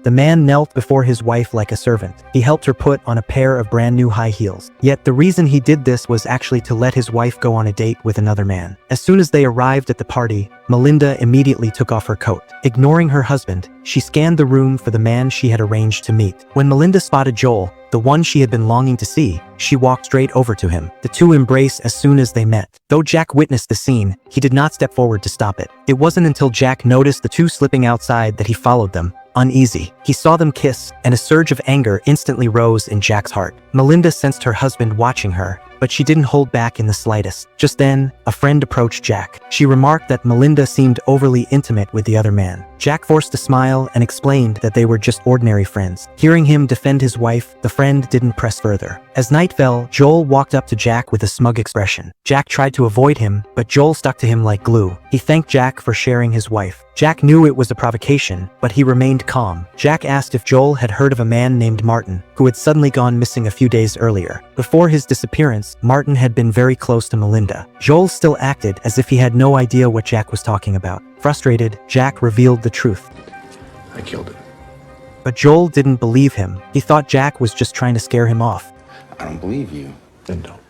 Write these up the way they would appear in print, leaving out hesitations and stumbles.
The man knelt before his wife like a servant. He helped her put on a pair of brand new high heels. Yet the reason he did this was actually to let his wife go on a date with another man. As soon as they arrived at the party, Melinda immediately took off her coat. Ignoring her husband, she scanned the room for the man she had arranged to meet. When Melinda spotted Joel, the one she had been longing to see, she walked straight over to him. The two embraced as soon as they met. Though Jack witnessed the scene, he did not step forward to stop it. It wasn't until Jack noticed the two slipping outside that he followed them. Uneasy, he saw them kiss, and a surge of anger instantly rose in Jack's heart. Melinda sensed her husband watching her, but she didn't hold back in the slightest. Just then, a friend approached Jack. She remarked that Melinda seemed overly intimate with the other man. Jack forced a smile and explained that they were just ordinary friends. Hearing him defend his wife, the friend didn't press further. As night fell, Joel walked up to Jack with a smug expression. Jack tried to avoid him, but Joel stuck to him like glue. He thanked Jack for sharing his wife. Jack knew it was a provocation, but he remained calm. Jack asked if Joel had heard of a man named Martin, who had suddenly gone missing a few days earlier. Before his disappearance, Martin had been very close to Melinda. Joel still acted as if he had no idea what Jack was talking about. Frustrated, Jack revealed the truth. I killed him. But Joel didn't believe him. He thought Jack was just trying to scare him off. I don't believe you. Then don't.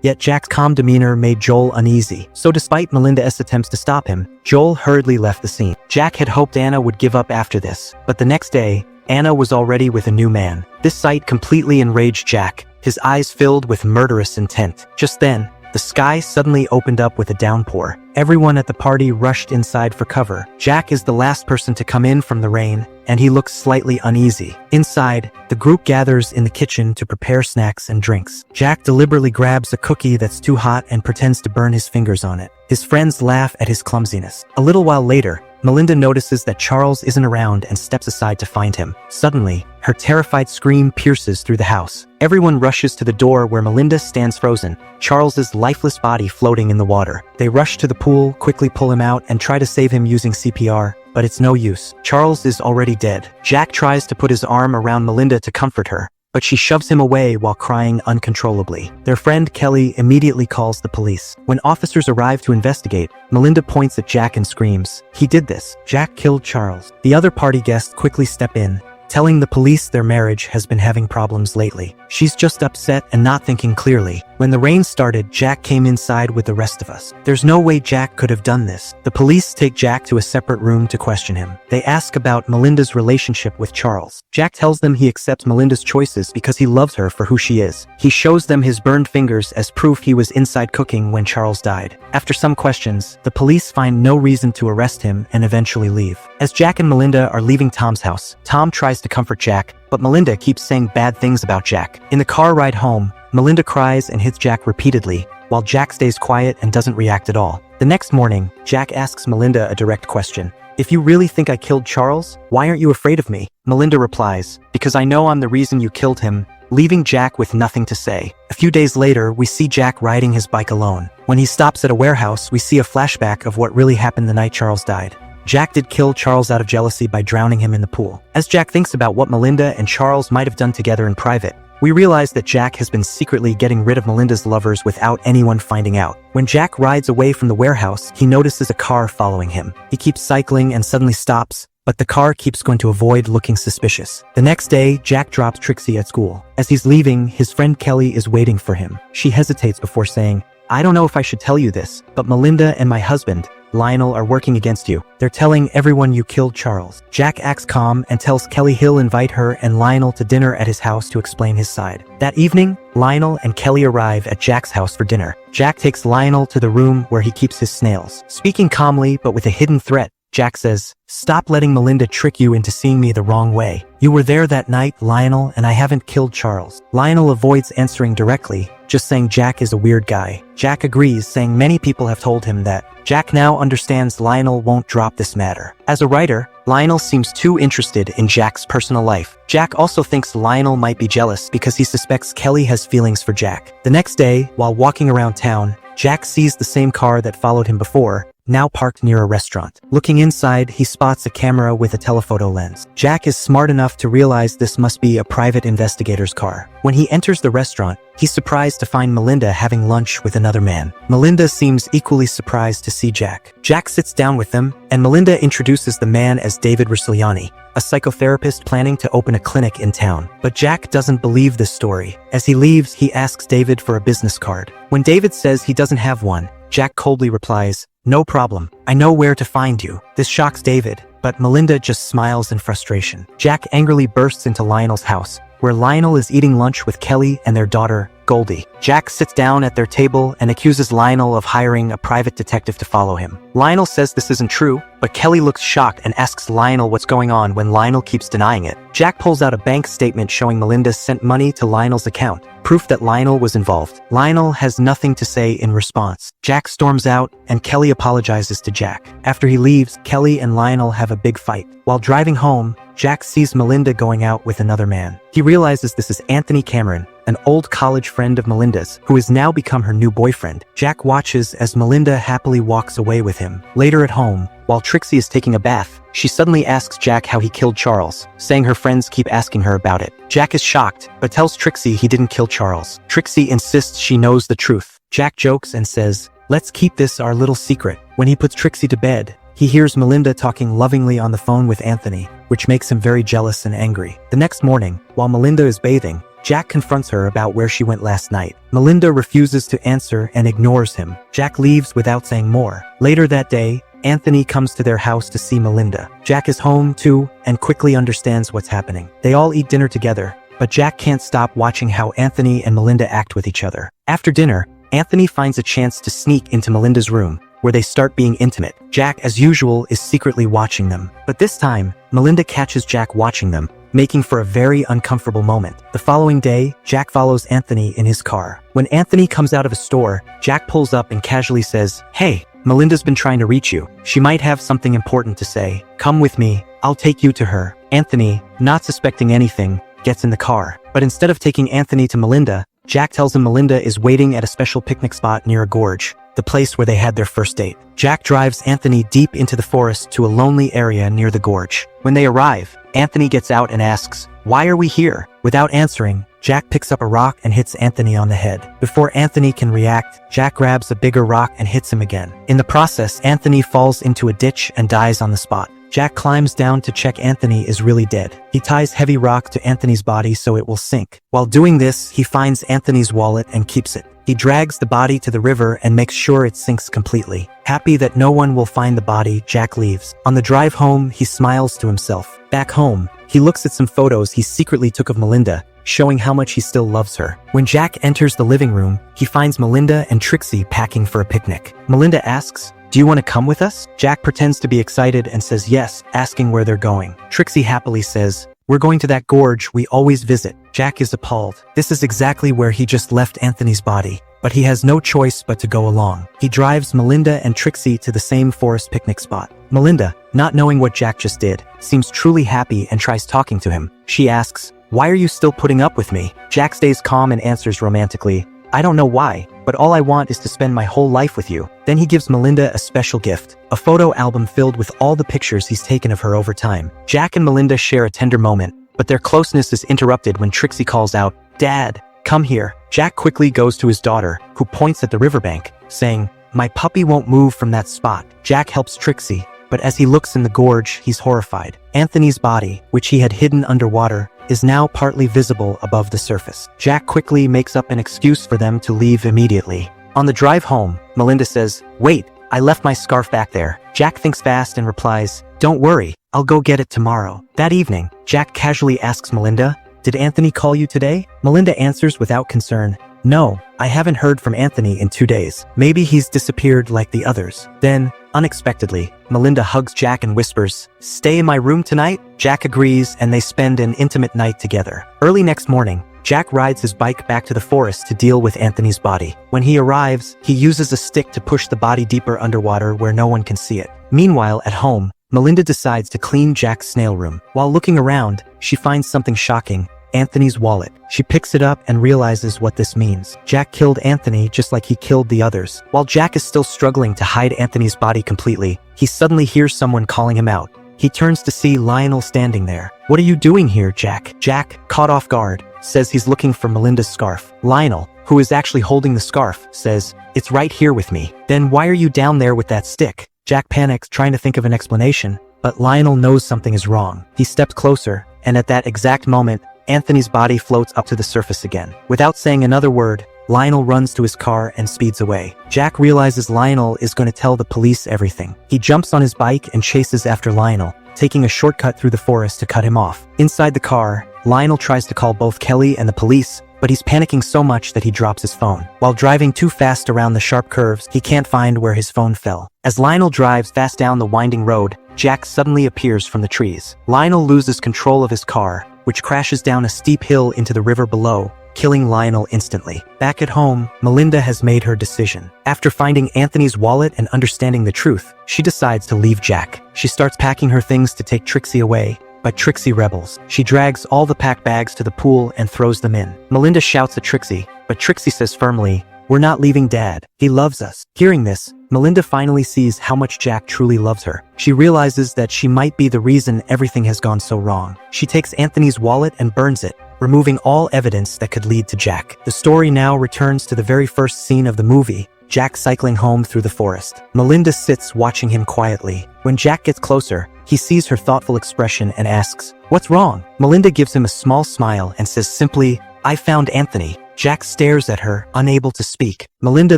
Yet Jack's calm demeanor made Joel uneasy. So despite Melinda's attempts to stop him, Joel hurriedly left the scene. Jack had hoped Anna would give up after this, but the next day, Anna was already with a new man. This sight completely enraged Jack, his eyes filled with murderous intent. Just then, the sky suddenly opened up with a downpour. Everyone at the party rushed inside for cover. Jack is the last person to come in from the rain, and he looks slightly uneasy. Inside, the group gathers in the kitchen to prepare snacks and drinks. Jack deliberately grabs a cookie that's too hot and pretends to burn his fingers on it. His friends laugh at his clumsiness. A little while later, Melinda notices that Charles isn't around and steps aside to find him. Suddenly, her terrified scream pierces through the house. Everyone rushes to the door where Melinda stands frozen, Charles's lifeless body floating in the water. They rush to the pool, quickly pull him out, and try to save him using CPR, but it's no use. Charles is already dead. Jack tries to put his arm around Melinda to comfort her, but she shoves him away while crying uncontrollably. Their friend Kelly immediately calls the police. When officers arrive to investigate, Melinda points at Jack and screams, "He did this. Jack killed Charles." The other party guests quickly step in, telling the police their marriage has been having problems lately. She's just upset and not thinking clearly. When the rain started, Jack came inside with the rest of us. There's no way Jack could have done this. The police take Jack to a separate room to question him. They ask about Melinda's relationship with Charles. Jack tells them he accepts Melinda's choices because he loves her for who she is. He shows them his burned fingers as proof he was inside cooking when Charles died. After some questions, the police find no reason to arrest him and eventually leave. As Jack and Melinda are leaving Tom's house, Tom tries to comfort Jack, but Melinda keeps saying bad things about Jack. In the car ride home, Melinda cries and hits Jack repeatedly, while Jack stays quiet and doesn't react at all. The next morning, Jack asks Melinda a direct question. "If you really think I killed Charles, why aren't you afraid of me?" Melinda replies, "Because I know I'm the reason you killed him," leaving Jack with nothing to say. A few days later, we see Jack riding his bike alone. When he stops at a warehouse, we see a flashback of what really happened the night Charles died. Jack did kill Charles out of jealousy by drowning him in the pool. As Jack thinks about what Melinda and Charles might have done together in private, we realize that Jack has been secretly getting rid of Melinda's lovers without anyone finding out. When Jack rides away from the warehouse, he notices a car following him. He keeps cycling and suddenly stops, but the car keeps going to avoid looking suspicious. The next day, Jack drops Trixie at school. As he's leaving, his friend Kelly is waiting for him. She hesitates before saying, "I don't know if I should tell you this, but Melinda and my husband, Lionel, are working against you. They're telling everyone you killed Charles." Jack acts calm and tells Kelly he'll invite her and Lionel to dinner at his house to explain his side. That evening, Lionel and Kelly arrive at Jack's house for dinner. Jack takes Lionel to the room where he keeps his snails. Speaking calmly but with a hidden threat, Jack says, "Stop letting Melinda trick you into seeing me the wrong way. You were there that night, Lionel, and I haven't killed Charles." Lionel avoids answering directly, just saying Jack is a weird guy. Jack agrees, saying many people have told him that. Jack now understands Lionel won't drop this matter. As a writer, Lionel seems too interested in Jack's personal life. Jack also thinks Lionel might be jealous because he suspects Kelly has feelings for Jack. The next day, while walking around town, Jack sees the same car that followed him before, now parked near a restaurant. Looking inside, he spots a camera with a telephoto lens. Jack is smart enough to realize this must be a private investigator's car. When he enters the restaurant, he's surprised to find Melinda having lunch with another man. Melinda seems equally surprised to see Jack. Jack sits down with them, and Melinda introduces the man as David Rossiliani, a psychotherapist planning to open a clinic in town. But Jack doesn't believe this story. As he leaves, he asks David for a business card. When David says he doesn't have one, Jack coldly replies, "No problem. I know where to find you." This shocks David, but Melinda just smiles in frustration. Jack angrily bursts into Lionel's house, where Lionel is eating lunch with Kelly and their daughter, Goldie. Jack sits down at their table and accuses Lionel of hiring a private detective to follow him. Lionel says this isn't true, but Kelly looks shocked and asks Lionel what's going on when Lionel keeps denying it. Jack pulls out a bank statement showing Melinda sent money to Lionel's account, proof that Lionel was involved. Lionel has nothing to say in response. Jack storms out, and Kelly apologizes to Jack. After he leaves, Kelly and Lionel have a big fight. While driving home, Jack sees Melinda going out with another man. He realizes this is Anthony Cameron, an old college friend of Melinda's, who has now become her new boyfriend. Jack watches as Melinda happily walks away with him. Later at home, while Trixie is taking a bath, she suddenly asks Jack how he killed Charles, saying her friends keep asking her about it. Jack is shocked, but tells Trixie he didn't kill Charles. Trixie insists she knows the truth. Jack jokes and says, "Let's keep this our little secret." When he puts Trixie to bed, he hears Melinda talking lovingly on the phone with Anthony, which makes him very jealous and angry. The next morning, while Melinda is bathing, Jack confronts her about where she went last night. Melinda refuses to answer and ignores him. Jack leaves without saying more. Later that day, Anthony comes to their house to see Melinda. Jack is home, too, and quickly understands what's happening. They all eat dinner together, but Jack can't stop watching how Anthony and Melinda act with each other. After dinner, Anthony finds a chance to sneak into Melinda's room, where they start being intimate. Jack, as usual, is secretly watching them. But this time, Melinda catches Jack watching them, making for a very uncomfortable moment. The following day, Jack follows Anthony in his car. When Anthony comes out of a store, Jack pulls up and casually says, "Hey, Melinda's been trying to reach you. She might have something important to say. Come with me. I'll take you to her." Anthony, not suspecting anything, gets in the car. But instead of taking Anthony to Melinda, Jack tells him Melinda is waiting at a special picnic spot near a gorge, the place where they had their first date. Jack drives Anthony deep into the forest to a lonely area near the gorge. When they arrive, Anthony gets out and asks, "Why are we here?" Without answering, Jack picks up a rock and hits Anthony on the head. Before Anthony can react, Jack grabs a bigger rock and hits him again. In the process, Anthony falls into a ditch and dies on the spot. Jack climbs down to check Anthony is really dead. He ties heavy rock to Anthony's body so it will sink. While doing this, he finds Anthony's wallet and keeps it. He drags the body to the river and makes sure it sinks completely. Happy that no one will find the body, Jack leaves. On the drive home, he smiles to himself. Back home, he looks at some photos he secretly took of Melinda, showing how much he still loves her. When Jack enters the living room, he finds Melinda and Trixie packing for a picnic. Melinda asks, "Do you want to come with us?" Jack pretends to be excited and says yes, asking where they're going. Trixie happily says, "We're going to that gorge we always visit." Jack is appalled. This is exactly where he just left Anthony's body, but he has no choice but to go along. He drives Melinda and Trixie to the same forest picnic spot. Melinda, not knowing what Jack just did, seems truly happy and tries talking to him. She asks, "Why are you still putting up with me?" Jack stays calm and answers romantically, "I don't know why, but all I want is to spend my whole life with you." Then he gives Melinda a special gift, a photo album filled with all the pictures he's taken of her over time. Jack and Melinda share a tender moment, but their closeness is interrupted when Trixie calls out, "Dad, come here." Jack quickly goes to his daughter, who points at the riverbank, saying, "My puppy won't move from that spot." Jack helps Trixie, but as he looks in the gorge, he's horrified. Anthony's body, which he had hidden underwater, is now partly visible above the surface. Jack quickly makes up an excuse for them to leave immediately. On the drive home, Melinda says, "Wait, I left my scarf back there." Jack thinks fast and replies, "Don't worry, I'll go get it tomorrow." That evening, Jack casually asks Melinda, "Did Anthony call you today?" Melinda answers without concern, "No, I haven't heard from Anthony in 2 days. Maybe he's disappeared like the others." Then, unexpectedly, Melinda hugs Jack and whispers, "Stay in my room tonight?" Jack agrees and they spend an intimate night together. Early next morning, Jack rides his bike back to the forest to deal with Anthony's body. When he arrives, he uses a stick to push the body deeper underwater where no one can see it. Meanwhile, at home, Melinda decides to clean Jack's snail room. While looking around, she finds something shocking. Anthony's wallet. She picks it up and realizes what this means. Jack killed Anthony just like he killed the others. While Jack is still struggling to hide Anthony's body completely, he suddenly hears someone calling him out. He turns to see Lionel standing there. "What are you doing here, Jack?" Jack, caught off guard, says he's looking for Melinda's scarf. Lionel, who is actually holding the scarf, says, "It's right here with me." "Then why are you down there with that stick?" Jack panics, trying to think of an explanation, but Lionel knows something is wrong. He steps closer, and at that exact moment, Anthony's body floats up to the surface again. Without saying another word, Lionel runs to his car and speeds away. Jack realizes Lionel is going to tell the police everything. He jumps on his bike and chases after Lionel, taking a shortcut through the forest to cut him off. Inside the car, Lionel tries to call both Kelly and the police, but he's panicking so much that he drops his phone. While driving too fast around the sharp curves, he can't find where his phone fell. As Lionel drives fast down the winding road, Jack suddenly appears from the trees. Lionel loses control of his car, which crashes down a steep hill into the river below, killing Lionel instantly. Back at home, Melinda has made her decision. After finding Anthony's wallet and understanding the truth, she decides to leave Jack. She starts packing her things to take Trixie away, but Trixie rebels. She drags all the packed bags to the pool and throws them in. Melinda shouts at Trixie, but Trixie says firmly, "We're not leaving Dad. He loves us." Hearing this, Melinda finally sees how much Jack truly loves her. She realizes that she might be the reason everything has gone so wrong. She takes Anthony's wallet and burns it, removing all evidence that could lead to Jack. The story now returns to the very first scene of the movie, Jack cycling home through the forest. Melinda sits watching him quietly. When Jack gets closer, he sees her thoughtful expression and asks, "What's wrong?" Melinda gives him a small smile and says simply, "I found Anthony." Jack stares at her, unable to speak. Melinda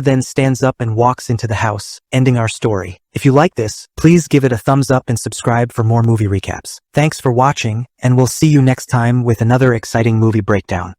then stands up and walks into the house, ending our story. If you like this, please give it a thumbs up and subscribe for more movie recaps. Thanks for watching, and we'll see you next time with another exciting movie breakdown.